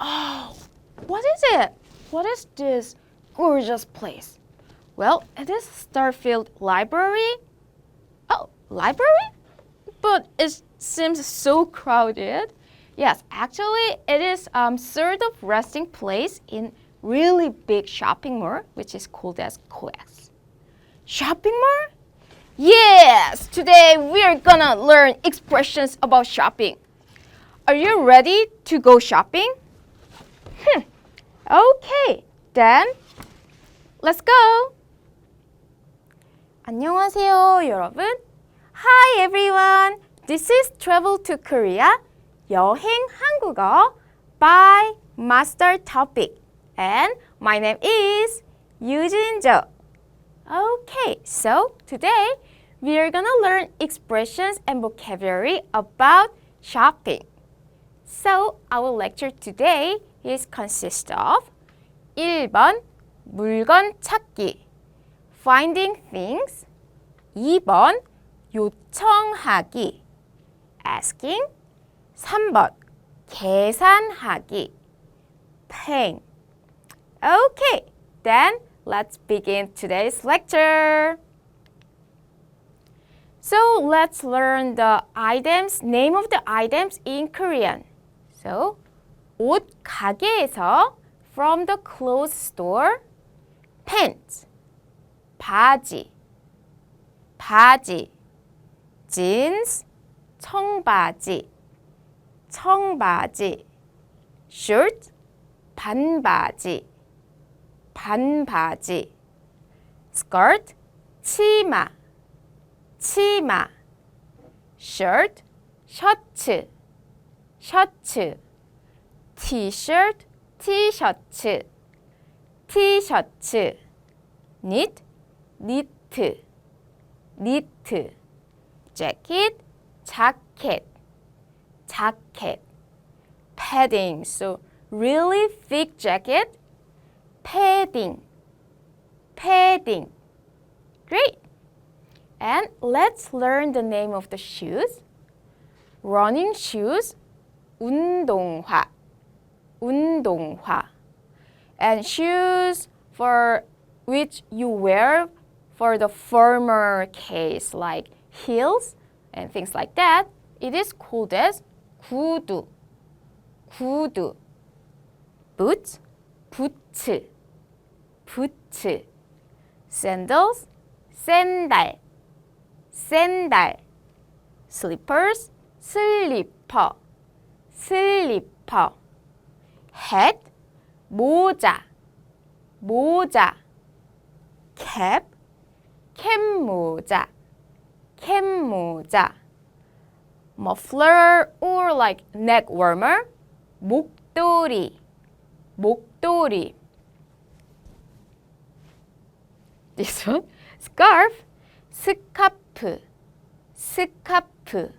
Oh, what is it? What is this gorgeous place? Well, it is Starfield Library. Oh, library? But it seems so crowded. Yes, actually, it is sort of resting place in really big shopping mall, which is called as Chnace. Shopping mall? Yes! Today we are gonna learn expressions about shopping. Are you ready to go shopping? Okay, then let's go. 안녕하세요, 여러분. Hi everyone. This is Travel to Korea, 여행 한국어 by masterTOPIK. And my name is 유진조. Okay, so today we are gonna learn expressions and vocabulary about shopping. So our lecture today is consist of 1번 물건 찾기, finding things. 2번 요청하기, asking. 3번 계산하기, paying. Okay, then let's begin today's lecture. So let's learn the items, name of the items in Korean. So 옷 가게에서, from the clothes store, pants, 바지, 바지, jeans, 청바지, 청바지, shirt, 반바지, 반바지, skirt, 치마, 치마, shirt, 셔츠, 셔츠, t-shirt, 티셔츠, 티셔츠, knit, 니트, 니트, jacket, 자켓, 자켓, padding, so really thick jacket, padding, padding. Great! And let's learn the name of the shoes. Running shoes, 운동화, 운동화. And shoes for which you wear for the former case, like heels and things like that, it is called as 구두, 구두. Boots, 부츠, 부츠. Sandals, 샌달, 샌달. Slippers, 슬리퍼, 슬리퍼. Hat, 모자, 모자. Cap, 캡모자, 캡모자. Muffler or like neck warmer, 목도리, 목도리. This one, scarf, 스카프, 스카프.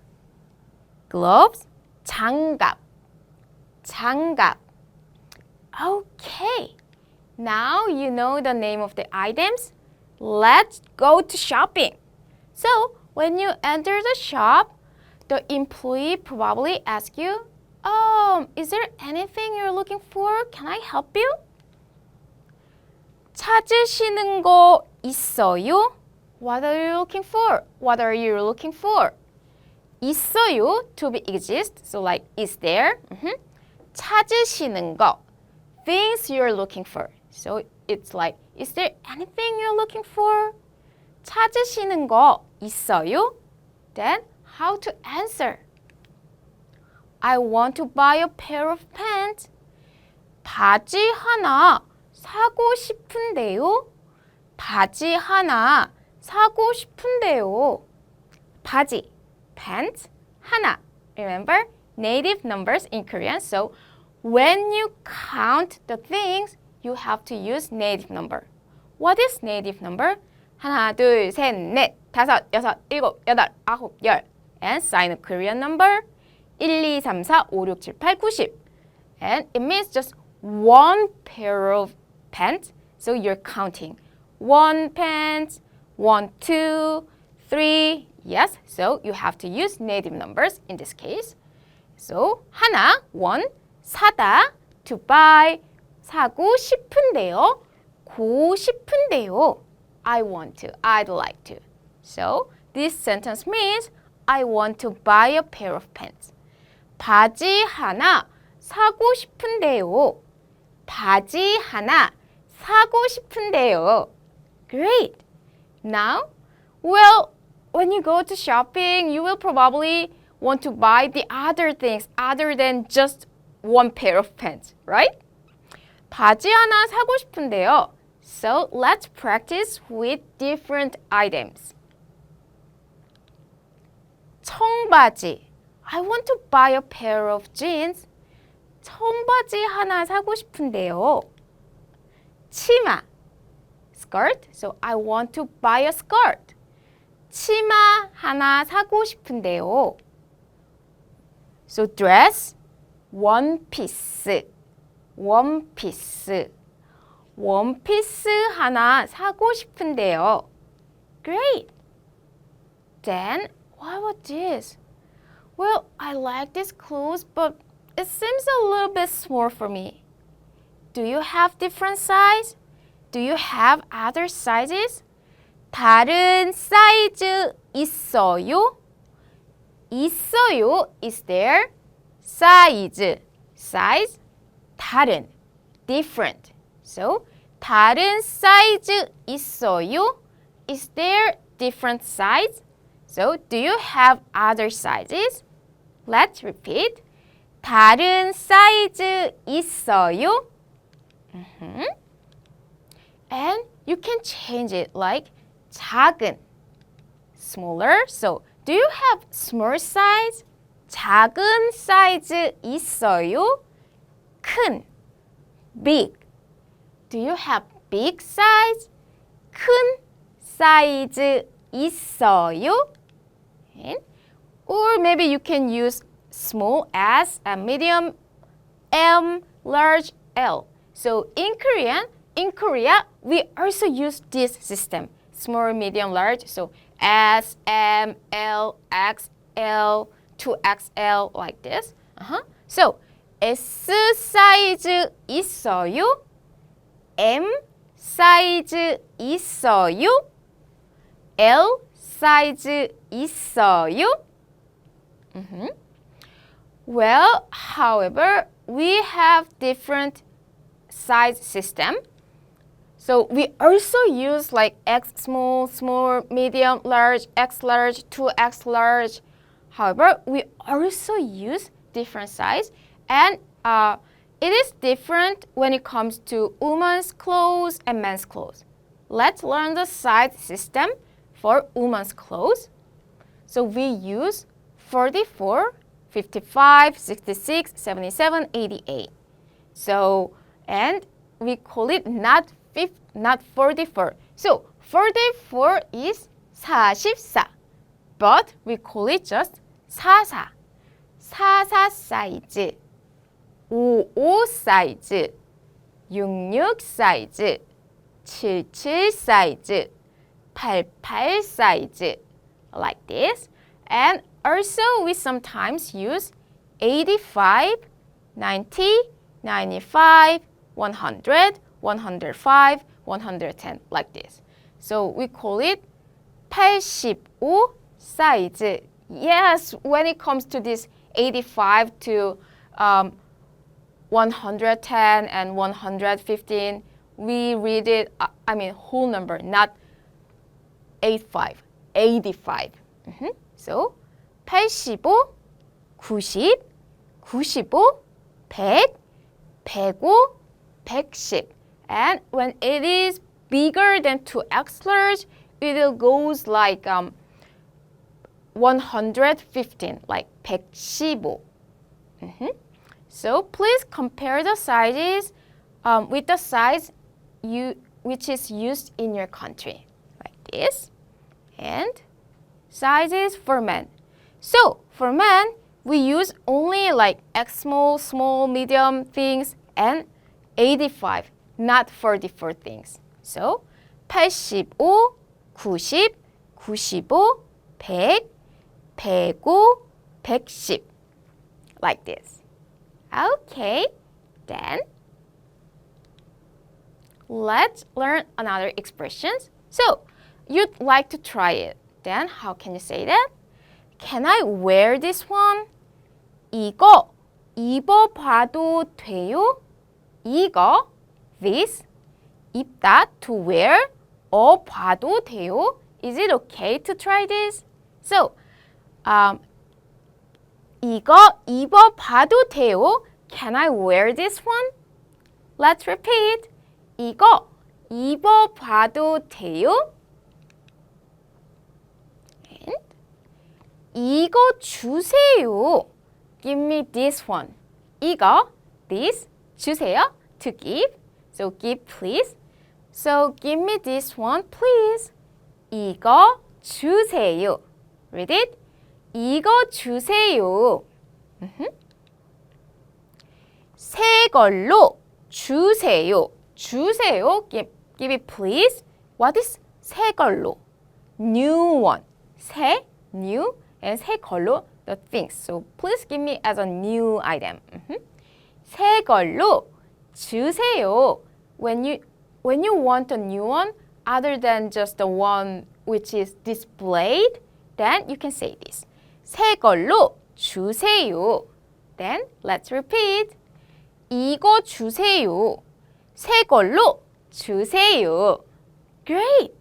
Gloves, 장갑, 장갑. Okay, now you know the name of the items. Let's go to shopping. So, when you enter the shop, the employee probably asks you, is there anything you're looking for? Can I help you? 찾으시는 거 있어요? What are you looking for? What are you looking for? 있어요, to be exist, so like is there. 찾으시는 거, things you're looking for. So it's like, is there anything you're looking for? 찾으시는 거 있어요? Then how to answer? I want to buy a pair of pants. 바지 하나 사고 싶은데요. 바지 하나 사고 싶은데요. 바지, pants, 하나. Remember, native numbers in Korean. So when you count the things, you have to use native number. What is native number? 하나, 둘, 셋, 넷, 다섯, 여섯, 일곱, 여덟, 아홉, 열. And sign a Korean number. 1, 2, 3, 4, 5, 6, 7, 8, 9, 10. And it means just one pair of pants. So you're counting. One pants, 1, 2, 3. Yes, so you have to use native numbers in this case. So 하나, one, 사다, to buy, 사고 싶은데요. 고 싶은데요. I want to, I'd like to. So, this sentence means I want to buy a pair of pants. 바지 하나 사고 싶은데요. 바지 하나 사고 싶은데요. Great. Now, well, when you go to shopping, you will probably want to buy the other things other than just one pair of pants, right? 바지 하나 사고 싶은데요. So let's practice with different items. 청바지. I want to buy a pair of jeans. 청바지 하나 사고 싶은데요. 치마. Skirt. So I want to buy a skirt. 치마 하나 사고 싶은데요. So dress, one piece. one piece. 원피스 하나 사고 싶은데요. Great. Then, what about this? Well, I like this clothes, but it seems a little bit small for me. Do you have different size? Do you have other sizes? 다른 사이즈 있어요? 있어요. Is there? size. size. 다른. different. So, 다른 사이즈 있어요? Is there different size? So, do you have other sizes? Let's repeat. 다른 사이즈 있어요? And you can change it like 작은, smaller. So, do you have small size? 작은 사이즈 있어요? 큰, big. Do you have big size? 큰 사이즈 있어요? And, or maybe you can use small S, medium M, large L. So in Korea, we also use this system. Small, medium, large. So S, M, L, XL, 2XL like this. So S 사이즈 있어요? M 사이즈 있어요? L 사이즈 있어요? Well, however, we have different size system. So we also use like X small, small, medium, large, X large, 2X large. However, we also use different size, and it is different when it comes to women's clothes and men's clothes. Let's learn the size system for women's clothes. So we use 44, 55, 66, 77, 88. So, and we call it not 44. So 44 is 44, but we call it just 44. 44 사이즈, 55 사이즈, 66 사이즈, 77 사이즈, 88 사이즈, like this. And also we sometimes use 85, 90, 95, 100, 105, 110, like this. So we call it 85 사이즈. Yes, when it comes to this 85 to 110 and 115, we read it, whole number, not 85, 85. So 85, 90, 95, 100, 105, 110. And when it is bigger than 2x large, it goes like 115, like 115. So please compare the sizes with the size which is used in your country, like this. And sizes for men. So for men, we use only like X small, small, medium things, and 85, not 44 things. So 85, 90, 95, 100, 105, 110, like this. Okay, Then let's learn another expressions. So you'd like to try it. Then how can you say that? Can I wear this one? 이거 입어봐도 돼요? 이거, this, 입다, to wear, 봐도 돼요? Is it okay to try this? So, 이거 입어봐도 돼요? Can I wear this one? Let's repeat. 이거 입어봐도 돼요? And 이거 주세요. Give me this one. 이거, this, 주세요, to give. So give please. So give me this one please. 이거 주세요. Read it. 이거 주세요. 새 걸로 주세요. 주세요. Give it please. What is 새 걸로? New one. 새, new, and 새 걸로, the things. So please give me as a new item. 새 걸로 주세요. When you want a new one, other than just the one which is displayed, then you can say this. 새 걸로 주세요. Then let's repeat. 이거 주세요. 새 걸로 주세요. Great.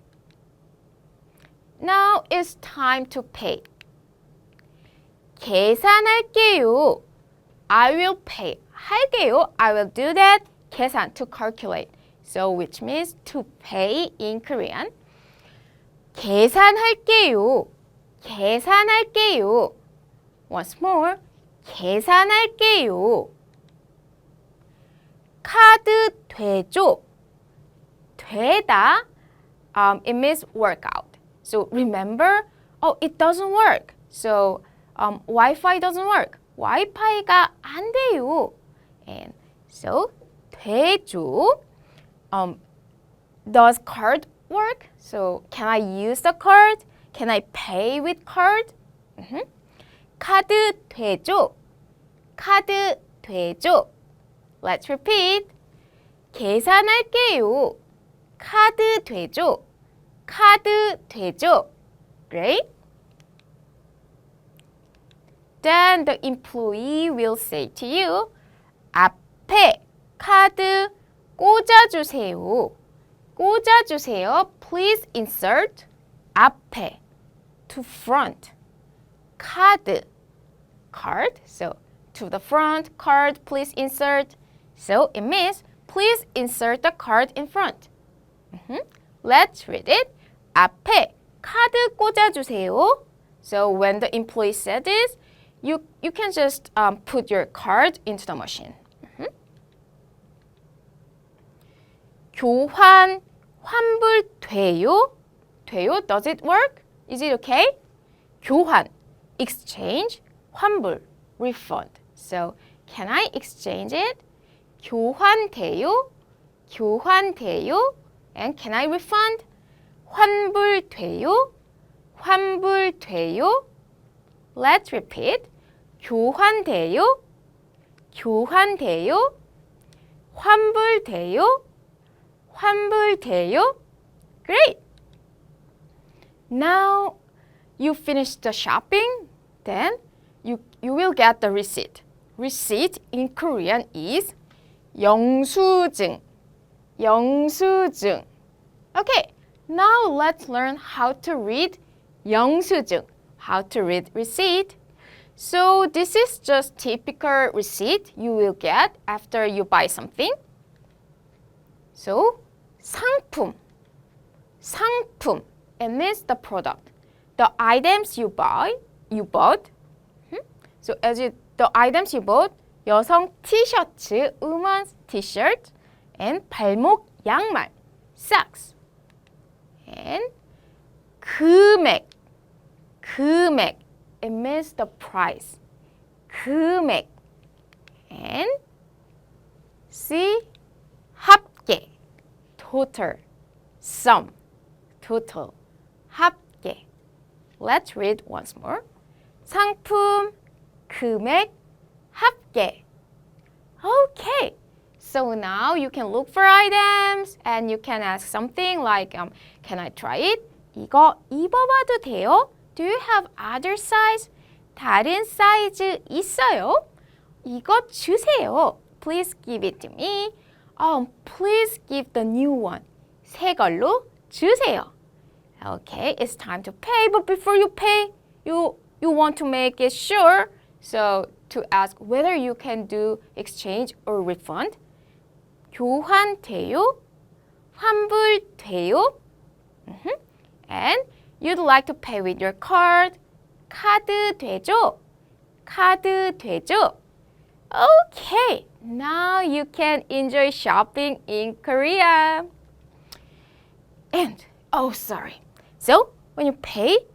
Now it's time to pay. 계산할게요. I will pay. 할게요. I will do that. 계산, to calculate. So which means to pay in Korean. 계산할게요. 계산할게요. Once more. 계산할게요. 카드 되죠? 되다. It means workout. So remember, it doesn't work. So Wi-Fi doesn't work. 와이파이가 안 돼요. And so 되죠. Does card work? So can I use the card? Can I pay with card? 카드 되죠? 카드 되죠? Let's repeat. 계산할게요. 카드 되죠? 카드 되죠? Great. Then the employee will say to you, 앞에 카드 꽂아주세요. 꽂아주세요. Please insert 앞에, to front. 카드, card. So to the front, card, please insert. So it means please insert the card in front. Let's read it. 앞에 카드 꽂아주세요. So when the employee said this, you can just put your card into the machine. 교환 환불돼요? 돼요? Does it work? Is it okay? 교환, exchange, 환불, refund. So can I exchange it? 교환돼요? 교환돼요? And can I refund? 환불돼요? 환불돼요? Let's repeat. 교환돼요? 교환돼요? 환불돼요? 환불돼요? Great! Now you finish the shopping, then you will get the receipt. Receipt in Korean is 영수증. 영수증. Okay, now let's learn how to read 영수증. How to read receipt. So this is just typical receipt you will get after you buy something. So 상품. 상품. It means the product. The items you bought. So the items you bought, 여성 티셔츠, women's t-shirt, and 발목 양말, socks. And 금액. 금액. It means the price. 금액. And C. 합계. Total. Sum. Total. 합계. Let's read once more. 상품, 금액, 합계. Okay. So now you can look for items and you can ask something like, can I try it? 이거 입어봐도 돼요? Do you have other size? 다른 사이즈 있어요? 이거 주세요. Please give it to me. Please give the new one. 새 걸로 주세요. Okay, it's time to pay, but before you pay, you want to make it sure. So to ask whether you can do exchange or refund. 교환돼요? 환불돼요? And you'd like to pay with your card. 카드 되죠? 카드 되죠? Okay, now you can enjoy shopping in Korea. And, so when you pay,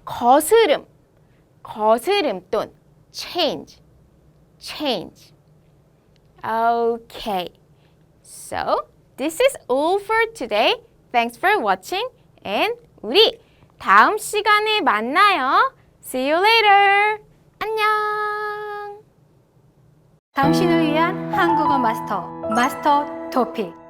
거스름 돈, change. Okay, so this is all for today. Thanks for watching, and 우리 다음 시간에 만나요. See you later. 안녕. 당신을 위한 한국어 마스터 토픽.